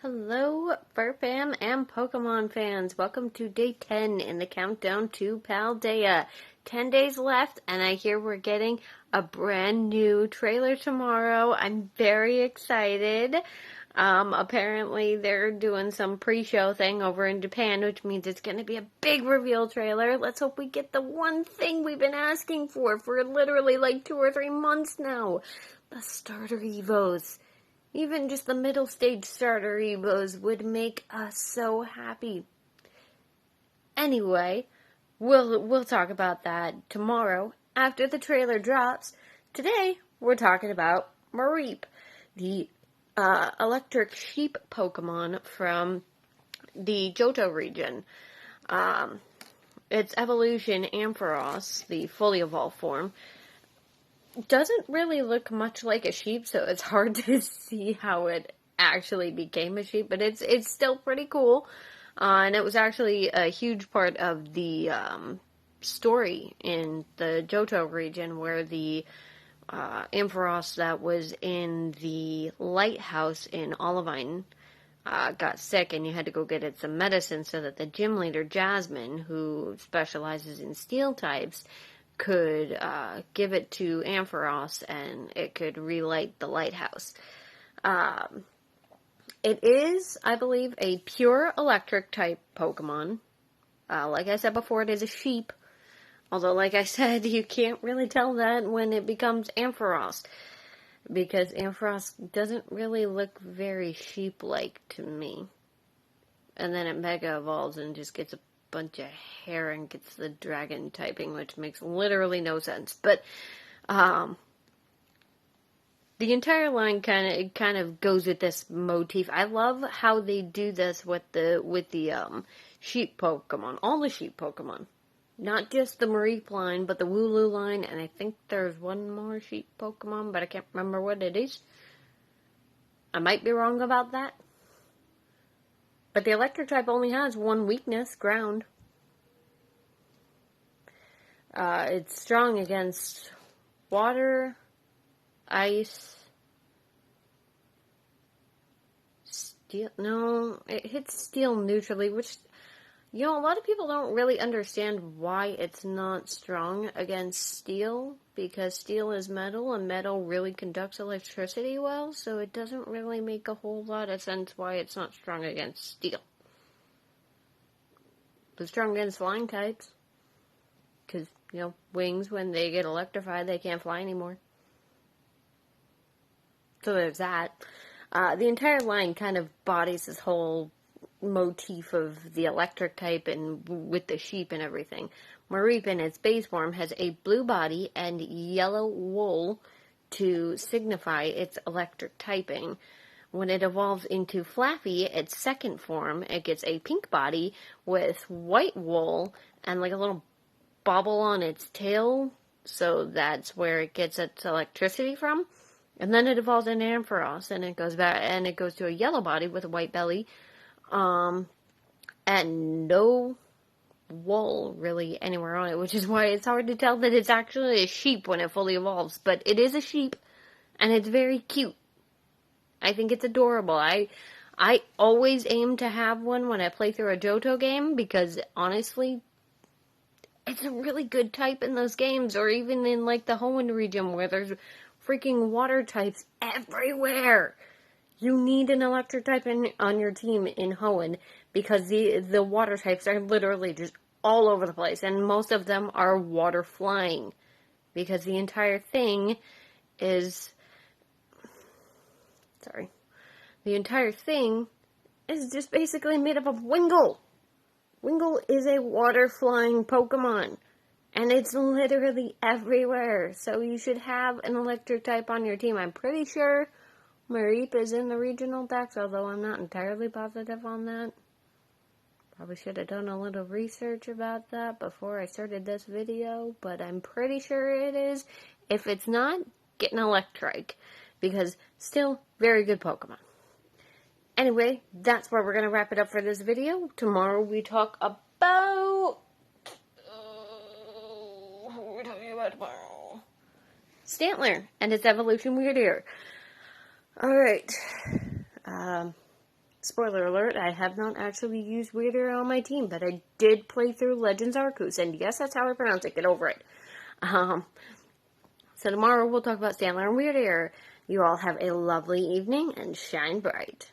Hello, Fur Fam and Pokemon fans. Welcome to day 10 in the countdown to Paldea. 10 days left, and I hear we're getting a brand new trailer tomorrow. I'm very excited. Apparently they're doing some pre-show thing over in Japan, which means it's going to be a big reveal trailer. Let's hope we get the one thing we've been asking for literally like 2 or 3 months now. The starter Evos. Even just the middle stage starter Evos would make us so happy. Anyway, we'll talk about that tomorrow after the trailer drops. Today, we're talking about Mareep, the electric sheep Pokemon from the Johto region. Its evolution, Ampharos, the fully evolved form, doesn't really look much like a sheep, so it's hard to see how it actually became a sheep, but it's still pretty cool. And it was actually a huge part of the story in the Johto region, where the Ampharos that was in the lighthouse in Olivine got sick, and you had to go get it some medicine so that the gym leader, Jasmine, who specializes in steel types, could give it to Ampharos and it could relight the lighthouse. It is, I believe, a pure electric type Pokemon. Like I said before, it is a sheep. Although, like I said, you can't really tell that when it becomes Ampharos, because Ampharos doesn't really look very sheep-like to me. And then it Mega Evolves and just gets a bunch of hair and gets the dragon typing, which makes literally no sense. But the entire line kind of goes with this motif. I love how they do this with the sheep Pokemon, all the sheep Pokemon, not just the Mareep line, but the Wooloo line, and I think there's one more sheep Pokemon, but I can't remember what it is. I might be wrong about that. But the electric type only has one weakness, ground. It's strong against water, ice, steel. No, it hits steel neutrally, which, a lot of people don't really understand why it's not strong against steel, because steel is metal, and metal really conducts electricity well, so it doesn't really make a whole lot of sense why it's not strong against steel. But strong against flying types, because, wings, when they get electrified, they can't fly anymore. So there's that. The entire line kind of bodies this whole motif of the electric type and with the sheep and everything. Mareep in its base form has a blue body and yellow wool to signify its electric typing. When it evolves into Flaffy, its second form, it gets a pink body with white wool and like a little bobble on its tail, so that's where it gets its electricity from. And then it evolves into Ampharos, and it goes back and it goes to a yellow body with a white belly. And no wool really anywhere on it, which is why it's hard to tell that it's actually a sheep when it fully evolves. But it is a sheep, and it's very cute. I think it's adorable. I always aim to have one when I play through a Johto game, because honestly, it's a really good type in those games, or even in like the Hoenn region where there's freaking water types everywhere. You need an electric type on your team in Hoenn, because the water types are literally just all over the place, and most of them are water flying, because the entire thing is just basically made up of Wingull. Wingull is a water flying Pokemon, and it's literally everywhere, so you should have an electric type on your team. I'm pretty sure Mareep is in the regional decks, although I'm not entirely positive on that. Probably should have done a little research about that before I started this video, but I'm pretty sure it is. If it's not, get an Electrike, because still, very good Pokemon. Anyway, that's where we're going to wrap it up for this video. Tomorrow we talk about... who are we talking about tomorrow? Stantler and its evolution weird ear. Alright. spoiler alert, I have not actually used Weird Era on my team, but I did play through Legends Arceus, and yes, that's how I pronounce it. Get over it. So tomorrow we'll talk about Sandler and Weird Era. You all have a lovely evening, and shine bright.